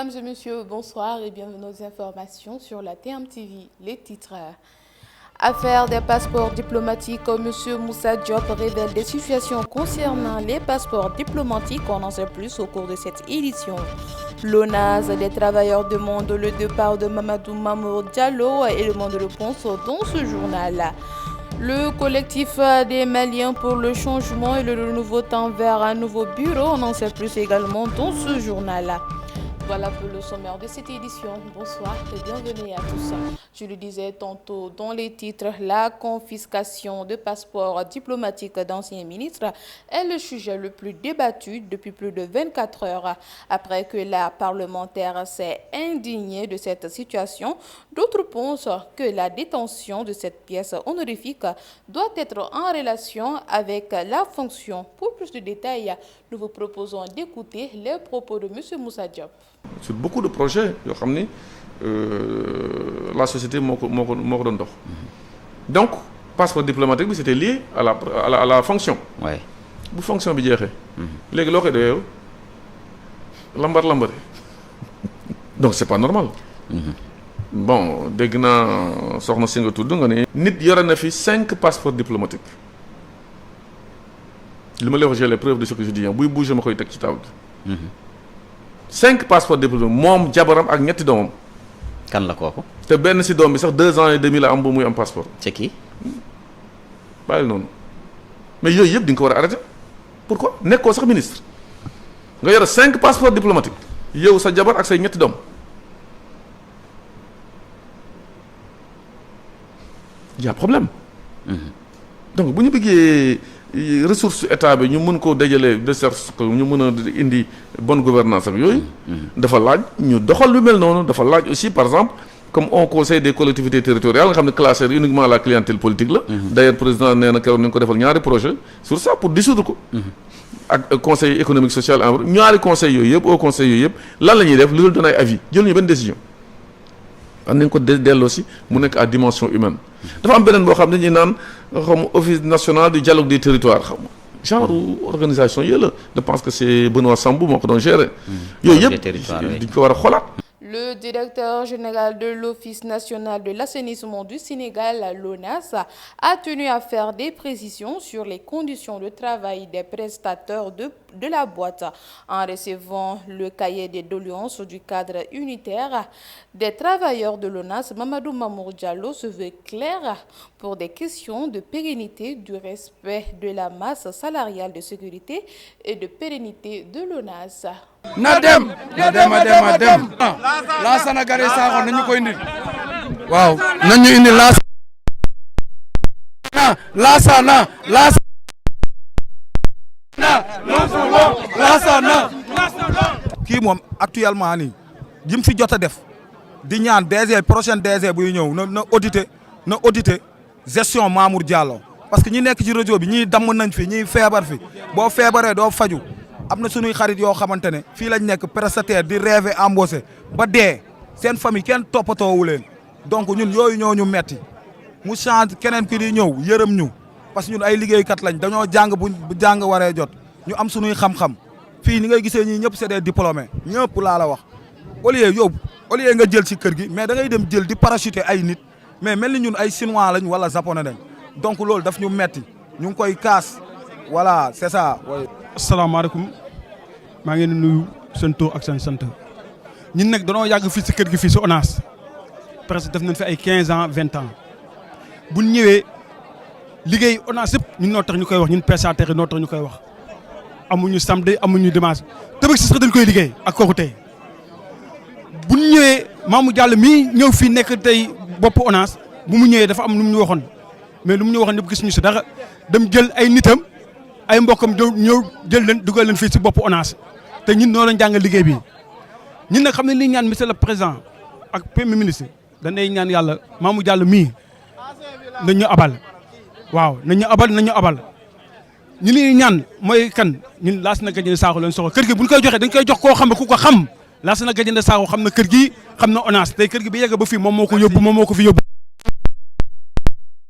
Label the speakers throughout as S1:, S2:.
S1: Mesdames et messieurs, bonsoir et bienvenue aux informations sur la TMTV. Les titres. Affaire des passeports diplomatiques, M. Moussa Diop révèle des situations concernant les passeports diplomatiques. On en sait plus au cours de cette édition. L'ONAS, les travailleurs demandent le départ de Mamadou Mamour Diallo et le monde réponse dans ce journal. Le collectif des Maliens pour le changement et le renouveau tend vers un nouveau bureau. On en sait plus également dans ce journal. Voilà pour le sommaire de cette édition. Bonsoir et bienvenue à tous. Je le disais tantôt dans les titres, la confiscation de passeports diplomatiques d'anciens ministres est le sujet le plus débattu depuis plus de 24 heures. Après que la parlementaire s'est indignée de cette situation, d'autres pensent que la détention de cette pièce honorifique doit être en relation avec la fonction. Pour plus de détails, nous vous proposons d'écouter les propos de M. Moussa Diop.
S2: Sur beaucoup de projets, la société m'a donné. Donc, passeport diplomatique, c'était lié à la fonction.
S3: Ouais.
S2: La fonction, les gens lambar. Donc, c'est pas normal. Bon, dès que nous sortons de tout, il y a 5 passeports diplomatiques. Je me j'ai les preuves de ce que je dis. Si je bouge, je me suis dit 5 passeports diplomatiques, moi, Jabaram ak ñetti domam.
S3: Kan la kooku?
S2: Te benn ci dom bi sax 2 ans et demi la am bu muy am passeport.
S3: C'est qui?
S2: Bayil non. Mais yoy yeb di nga ko wara arrêter. Pourquoi? Nekko sax ministre. Nga yore 5 passeports diplomatiques. Yow sa jabar ak say ñetti dom. Il y a un problème. Donc buñu bëggé ressources état bi ñu mën ko dajalé de sorte que ñu mëna indi bonne gouvernance ak yoy dafa laaj ñu doxal lu mel nonu dafa laaj aussi par exemple comme on conseil des collectivités territoriales nga xamné classé uniquement la clientèle politique là d'ailleurs président néna kéro ñu ko defal ñaari projet sur ça pour dissoudre ko ak conseil économique social ñaari conseil yoy yépp au conseil yoy yépp lan lañuy def lu doon ay avis jël ñu ben décision am nañ ko dello ci mu nek à dimension humaine dafa am benen bo xamné ñi naan xam office national du dialogue des territoires xam genre organisation yëla je pense que c'est Benoît Sambou moo ko doon gérer yooyu yëpp di ko war a xoolaat.
S1: Le directeur général de l'Office national de l'assainissement du Sénégal, l'ONAS, a tenu à faire des précisions sur les conditions de travail des prestataires de la boîte. En recevant le cahier des doléances du cadre unitaire des travailleurs de l'ONAS, Mamadou Mamour Diallo se veut clair pour des questions de pérennité, du respect de la masse salariale de sécurité et de pérennité de l'ONAS.
S4: Nadem. La Sénégalais saxon nañu ko indi waaw nañu indi kii moom actuellement nii jim fi jot a def di ñaan DG prochaine DG buy ñëw na auditer gestion Mamour Diallo parce que ñi nekk ci réseau bi ñii damm nañ fi ñii feebar fi boo feebaree doo faju am na suñuy xarit yoo xamante ne fii lañ nekk prestataire di rêver embauché ba dee seen famille kenn toppatoowu leen donc ñun yooyu ñoo ñu metti mu change keneen ki di ñëw yërëm ñu parce que ñun ay liggéeykat lañ dañoo jàng bu jàng waree jot ñu am suñuy xam-xam fii ni ngay gisee ñii ñëpp c'est des diplômés ñëpp laa la wax au lieu nga jël ci kër gi mais da ngay dem jël di parachuter ay nit mais mel ni ñun ay chinois lañ wala japonais lañ donc loolu daf ñu metti ñu ngi koy kaas voilà c'est ça.
S5: asalaamaaleykum maa ngi leen di nuyu seen tur ak seen sant ñun nag danoo yàgg fii si kër gi fii si ONAS presque def nañ fi ay 15 ans 20 ans bu ñu ñëwee liggéey ONAS yëpp ñun noo tax ñu koy wax ñun prestataires yi noo tax ñu koy wax amuñu samedi amuñu dimanche tamit si sax dañ koy liggéey ak kooku tey bu ñu ñëwee Mamour Diallo mii ñëw fii nekk tey bopp ONAS bu mu ñëwee dafa am lu mu ñu waxoon mais lu mu ñu waxoon ñëpp gis ñu si dara dem jël ay nitam. ay mbokkam ñëw jël leen dugal leen fii ci bopp ONAS te ñun noo lañ jàngal liggéey bi ñun nag xam ne li ñaan monsieur le président ak premier ministre dañay ñaan yàlla Mamour Diallo mii nañ ñu abal waaw nañ ñu abal ñu li ñaan mooy kan ñun Lassana Gagny Sakho leen soxla kër gi bu ñu koy joxee dañ koy jox koo xam ne ku ko xam Lassana Gagny Sakho xam na kër gi xam na ONAS tey kër gi bi yegg ba fii moom moo ko yóbbu moom moo ko fi yóbbu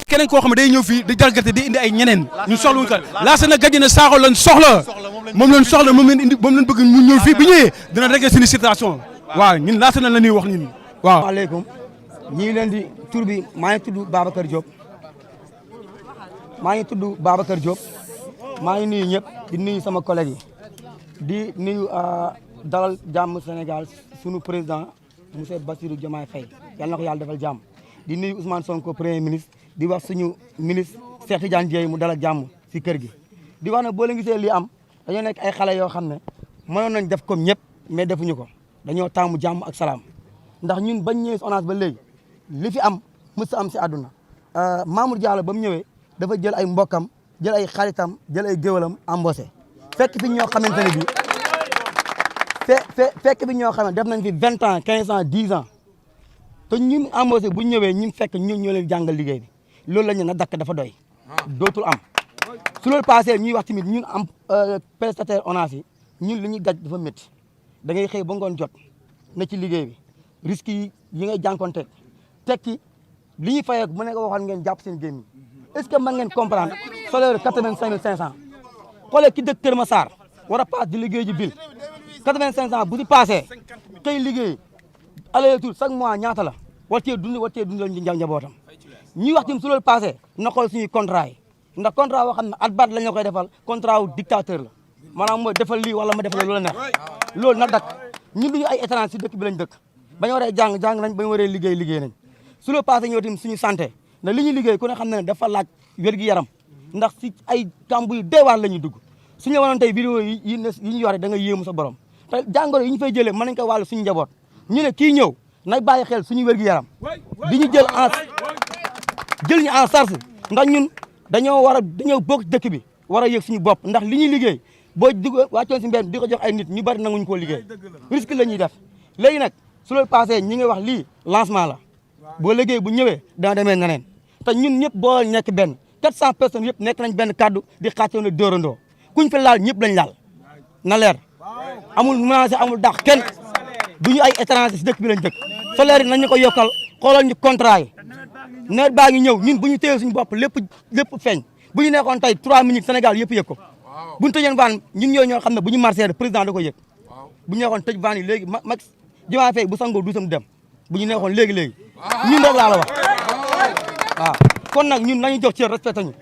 S5: keneen koo xam ne day ñëw fii di jalgate di indi ay ñeneen ñu soxla wuñ ko Lassana Gagny Sakho lañ soxla moom lañ soxla moom leen indi moom lañ bëgg mu ñëw fii bi ñëwee dina régler suñu situation waaw ñun national la ñuy wax ñun waaw.
S3: waaleykum ñu ngi leen di tur bi maa ngi tudd Babacar Diop maa ngi nuyu ñëpp di nuyu sama collègue yi di nuyu dalal jàmm Sénégal sunu président monsieur Bassirou Diomaye Faye yàlla na ko yàlla defal jàmm di nuyu Ousmane Sonko premier ministre di wax suñu ministre Cheikh Tidiane Dièye mu dalal jàmm si kër gi di wax ne boo leen gisee lii am dañoo nekk ay xale yoo xam ne mënoon nañ def comme ñëpp mais defuñu ko dañoo taamu jàmm ak salaam ndax ñun bañ ñëwee si ONAS ba léegi li fi am mës am si àdduna Mamour Diallo ba mu ñëwee dafa jël ay mbokkam jël ay xaritam jël ay géwalam embauché fekk fi ñoo xamante ne bi fekk fi ñoo xam ne def nañ fi 20 ans 15 ans 10 ans te ñun embauché bu ñëwee ñun fekk ñun ñoo leen jàngal liggéey bi loolu la ñu na dakk dafa doy dootul am su loolu passé ñuy wax tamit ñun am prestataire ONAS yi ñun li ñuy daj dafa métti da ngay xëy ba ngoon jot na ci liggéey bi risques yi ngay jànkonte tekki li ñuy fayee mu ne ko waxoon ngeen jàpp seen gémmiñ est-ce que mën ngeen comprendre salaire 85 500 xoolee ki dëkk Kër Massar war a paas di liggéey ji ville 8500 bu si passé kay liggéey aller-retour chaque mois ñaata la war cee dund la njabootam ñuy wax tamit su loolu passé na xool suñuy contrat yi ndax contrat boo xam ne at baat la ñu koy defal contrat wu dictateur la maanaam mooy defal lii wala ma defal loolu la neex loolu na dakk ñun duñu ay étranger si dëkk bi lañ dëkk ba ñu waree jàng nañ ba ñu waree liggéey nañ su loolu passé ñëw tamit suñu santé ndax li ñuy liggéey ku ne xam ne dafa laaj wér-gi-yaram ndax si ay kamb yu deewaar la ñuy dugg suñu wanoon tey vidéo yi ñu yore da nga yéemu sa borom te jàngoro yi ñu fay jëlee mën nañ ko wàllu suñu njaboot ñu ne kii ñëw na bàyyi xel suñu wér-gi-yaram di ñu jël ñu en charge ndax ñun dañoo bokk dëkk bi war a yëg suñu bopp ndax li ñuy liggéey boo dugg wàccoon si mbedd di ko jox ay nit ñu bari nanguñu koo liggéey risque la ñuy def léegi nag su loolu passé ñi ngi wax lii lancement la boo liggéey bu ñëwee dana demee neneen te ñun ñëpp boo nekk benn 400 personnes yëpp nekk nañ benn kaddu di xàccoo ne dóorandoo kuñ fi laal ñëpp lañ laal na leer amul menacé amul dàq kenn duñu ay étranger si dëkk bi lañ dëkk salaire yi nañ ñu ko yokkal xoolal ñu contrat yi nawet baa ngi ñëw ñun bu ñu téye suñu bopp lépp feeñ bu ñu nekkoon tey 3 minutes Sénégal yëpp yëg ko bu ñu tëjeen van ñun ñoo xam ne bu ñu marché président da ko yëg bu ñu nekkoon tëj van yi léegi mag Diomaye Faye bu sangoo duusam dem bu ñu nekkoon léegi ñun rek laa la wax waaw kon nag ñun nañu jox ci respecté ñu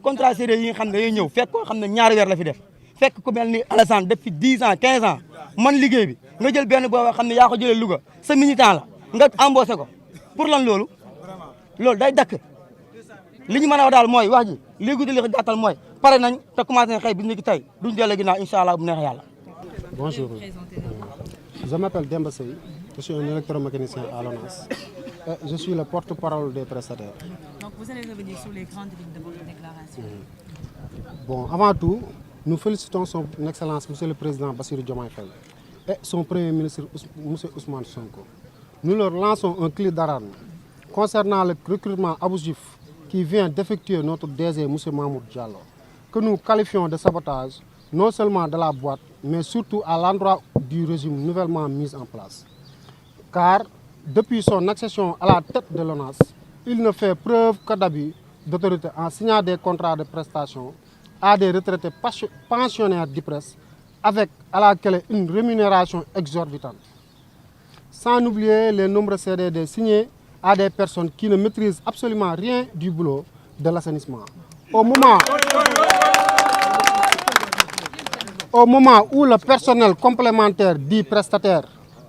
S3: contrat séeréer yi nga xam ne dañuy ñëw fekk koo xam ne ñaari weer la fi def fekk ku mel ni Alassane def fi 10 ans 15 ans man liggéey bi nga jël benn booba xam ne yaa ko jëlee Louga sa militant la nga embauché ko pour lan loolu day dakk li ñu mën a wax daal mooy wax ji léegi di li gàttal mooy pare nañ te commencé nañ xëy bi ñu ngi tey duñ dellu ginnaaw incha allah bu neexee yàlla.
S6: Bonjour, je m'appelle Demba Sey, je suis un électromécanicien à l'ONAS et je suis le porte-parole des prestataires.
S7: Donc vous allez revenir sur les grandes lignes de votre déclaration.
S6: Bon, avant tout, nous félicitons son Excellence Monsieur le Président Bassirou Diomaye Faye et son Premier ministre Monsieur Ousmane Sonko. Nous leur lançons un cri d'alarme concernant le recrutement abusif qui vient d'effectuer notre DG Monsieur Mamour Diallo, que nous qualifions de sabotage non seulement de la boîte, mais surtout à l'endroit du régime nouvellement mis en place. Car depuis son accession à la tête de l'ONAS, il ne fait preuve que d'abus d'autorité en signant des contrats de prestation à des retraités pensionnaires d'IPRES avec à la clé une rémunération exorbitante. Sans oublier les nombreux CDD signés à des personnes qui ne maîtrisent absolument rien du boulot de l'assainissement. Au moment où le personnel complémentaire dit prestataire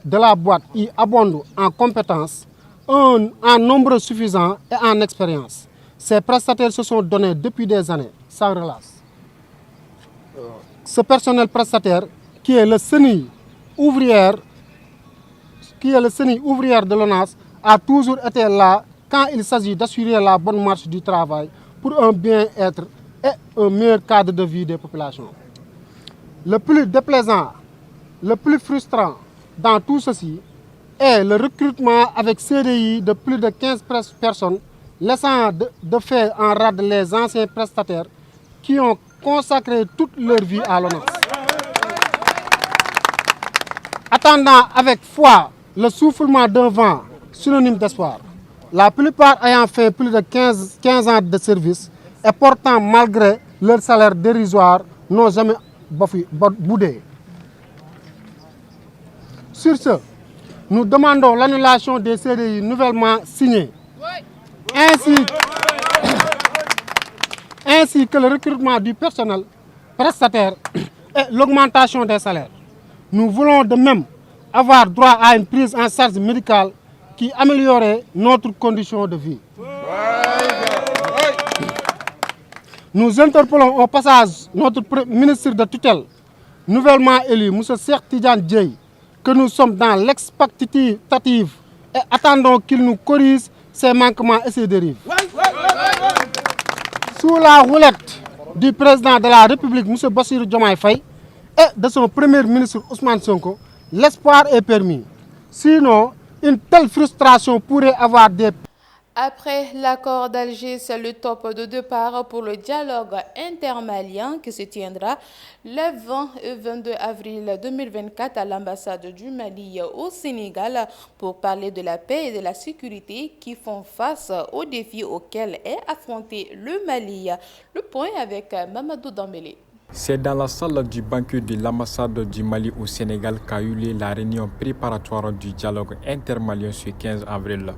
S6: de la boîte y abonde en compétences, en nombre suffisant et en expérience, ces prestataires se sont donnés depuis des années sans relâche. Ce personnel prestataire qui est le chenille ouvrière de l'ONAS a toujours été là quand il s'agit d'assurer la bonne marche du travail pour un bien-être et un meilleur cadre de vie des populations. Le plus déplaisant, le plus frustrant dans tout ceci est le recrutement avec CDI de plus de 15 personnes, laissant de fait en rade les anciens prestataires qui ont consacré toute leur vie à l'ONAS. Attendant avec foi le soufflement d'un vent synonyme d'espoir, la plupart ayant fait plus de 15 ans de service et portant malgré leur salaire dérisoire n'ont jamais boudé. Sur ce, nous demandons l'annulation des CDI nouvellement signés, ainsi que le recrutement du personnel prestataire et l'augmentation des salaires. Nous voulons de même avoir droit à une prise en charge médicale qui améliorerait notre condition de vie. Nous interpellons au passage notre ministre de tutelle, nouvellement élu, M. Cheikh Tidiane Dièye, que nous sommes dans l'expectative et attendons qu'il nous corrige ses manquements et ses dérives. Sous la houlette du président de la République, M. Bassirou Diomaye Faye, et de son premier ministre Ousmane Sonko, l'espoir est permis. Sinon, une telle frustration pourrait avoir des...
S1: Après l'accord d'Alger, c'est le top de départ pour le dialogue intermalien qui se tiendra le 20 et 22 avril 2024 à l'ambassade du Mali au Sénégal pour parler de la paix et de la sécurité qui font face aux défis auxquels est affronté le Mali. Le point avec Mamadou Dambélé.
S8: C'est dans la salle du banquet de l'ambassade du Mali au Sénégal qu'a eu lieu la réunion préparatoire du dialogue intermalien ce 15 avril.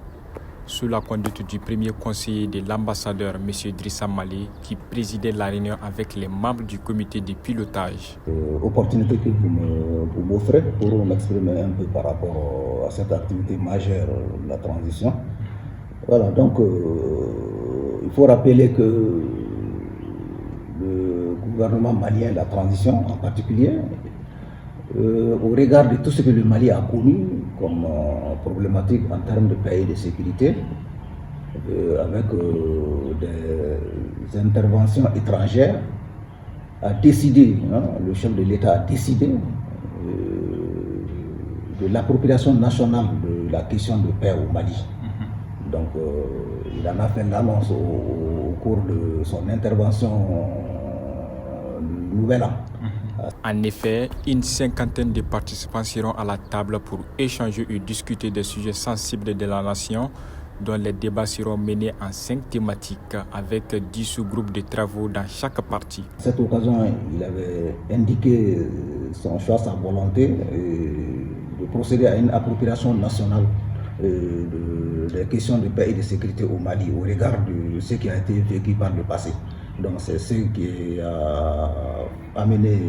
S8: Sous la conduite du premier conseiller de l'ambassadeur, M. Drissa Mali, qui présidait la réunion avec les membres du comité de pilotage.
S9: Opportunité que vous m'offrez pour m'exprimer un peu par rapport à cette activité majeure de la transition. Voilà, donc il faut rappeler que le gouvernement malien, la transition en particulier, au regard de tout ce que le Mali a connu comme problématique en termes de paix et de sécurité, avec des interventions étrangères, a décidé, le chef de l'État a décidé de l'appropriation nationale de la question de paix au Mali. Donc il en a fait l'annonce au cours de son intervention Nouvel An.
S8: En effet, une cinquantaine de participants seront à la table pour échanger et discuter des sujets sensibles de la nation, dont les débats seront menés en 5 thématiques avec 10 sous-groupes de travaux dans chaque partie.
S9: À cette occasion, il avait indiqué son choix, sa volonté de procéder à une appropriation nationale des questions de paix et de sécurité au Mali, au regard de ce qui a été vécu par le passé. Donc c'est ce qui a amené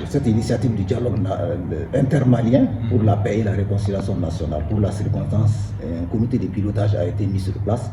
S9: cette initiative du dialogue intermalien pour la paix et la réconciliation nationale. Pour la circonstance, un comité de pilotage a été mis sur place.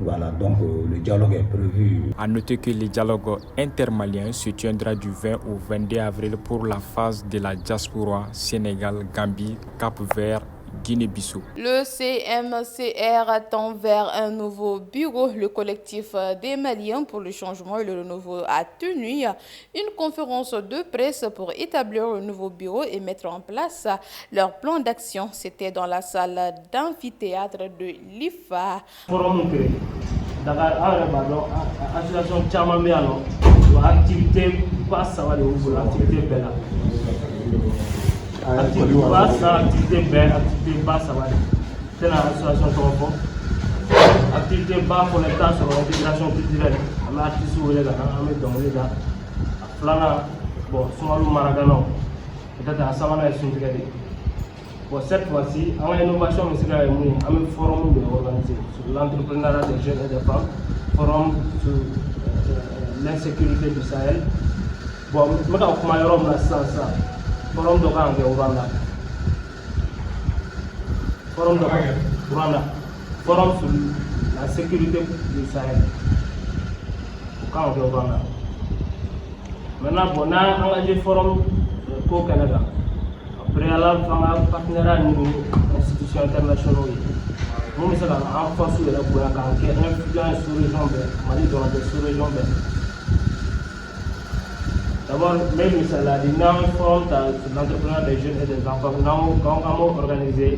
S9: Voilà, donc le dialogue est prévu.
S8: À noter que le dialogue intermalien se tiendra du 20 au 22 avril pour la phase de la diaspora Sénégal, Gambie, Cap-Vert, Guinée-Bissau.
S1: Le CMCR tend vers un nouveau bureau. Le collectif des Maliens pour le changement et le renouveau a tenu une conférence de presse pour établir un nouveau bureau et mettre en place leur plan d'action. C'était dans la salle d'amphithéâtre de l'IFA.
S10: Activité basse, activité belle, activité basse, ça va être c'est l'association Tombo. Activité basse pour les tâches sur l'intégration culturelle. On a artiste ou les gars, on met dans les gars. Flana, bon, Soumalou Maragano, peut-être à Savana et Suntigadi. Bon, cette fois-ci, en innovation, mais c'est là un forum organisé sur l'entrepreneuriat des jeunes et des femmes, forum sur l'insécurité du Sahel. Bon, maintenant, on va y ça. Forum de Gangue au Rwanda. Forum de Rwanda. Forum sur la sécurité du Sahel. Au Gangue au Rwanda. Maintenant, on a engagé forum au Canada. Après, on a un partenariat avec les institutions internationales. Nous sommes en force de la Bouyaka, qui est influent sur les régions de Mali, dans les sous-régions. D'abord, même si la dynamique forte sur l'entrepreneuriat des jeunes et des enfants, nous avons organisé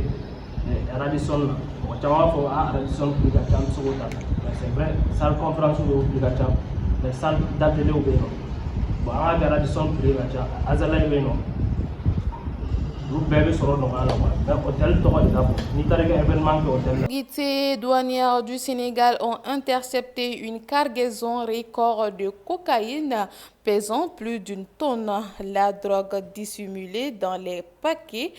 S10: Radisson. Nous avons fait Radisson Pligacham Sogota. C'est vrai, salle conférence de Pligacham, mais salle d'atelier au Bénin. Nous avons fait Radisson Pligacham, Azala et Bénin.
S1: Les autorités douanières du Sénégal ont intercepté une cargaison record de cocaïne pesant plus d'une tonne. La drogue dissimulée dans les paquets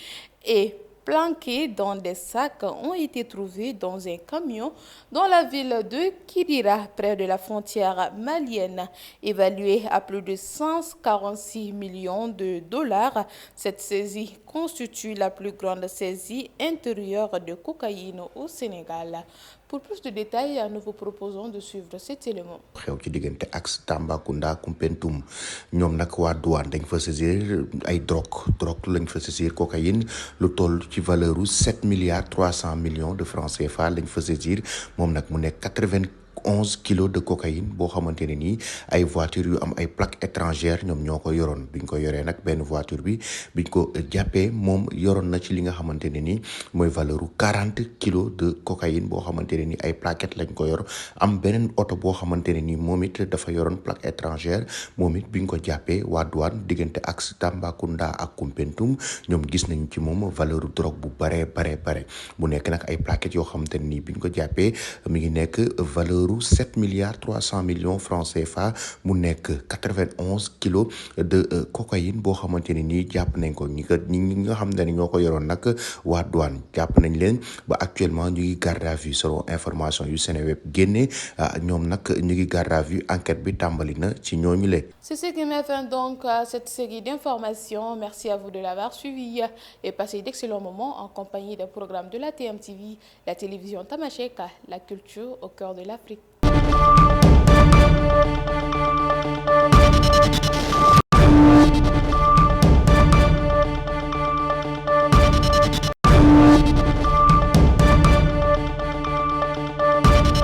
S1: et planqués dans des sacs ont été trouvés dans un camion dans la ville de Kidira, près de la frontière malienne, évaluée à plus de 146 millions de dollars. Cette saisie constitue la plus grande saisie intérieure de cocaïne au Sénégal. Pour plus de détails, nous vous proposons de suivre cet élément.
S11: xew ci diggante ak Tambacounda Koumpentoum ñoom nag waa douane dañ fa saisir ay drogue lañ fa saisir cocaïne lu toll ci valeur u 7 milliards 300 millions de francs CFA lañ fa saisir moom nag mu nekk 91 kilos de cocaïne boo xamante ne nii ay voitures yu am ay plaques étrangères ñoom ñoo ko yoroon biñ ko yoree nag benn voiture bi biñ ko jàppee moom yoroon na ci li nga xamante ne nii mooy valeur u 40 kilos de cocaïne boo xamante ne nii ay plaquettes lañ ko yor am beneen oto boo xamante ne nii moom it dafa yoroon plaque étrangère moom it biñ ko jàppee waa douane diggante ak Tambacounda ak Koumpentoum ñoom gis nañ ci moom valeur drogue bu bare mu nekk nag ay plaquettes yoo xamante ne nii biñ ko jàppee mi ngi nekk valeur 7 milliards 300 millions francs CFA mu nekk 91 kilos de cocaïne boo xamante ne nii jàpp nañ ko ñi nga xam ne ñoo ko yoroon nag waa douane jàpp nañ leen ba actuellement ñu ngi garde à vue selon information yu Seneweb génne ñoom nag ñu ngi garde à vue enquête bi tàmbali na ci ñooñu le.
S1: C'est ce qui met fin donc à cette série d'informations. Merci à vous de l'avoir suivi et passez d'excellents moments en compagnie des programmes de la TMTV, la télévision Tamasheka, la culture au cœur de l'Afrique.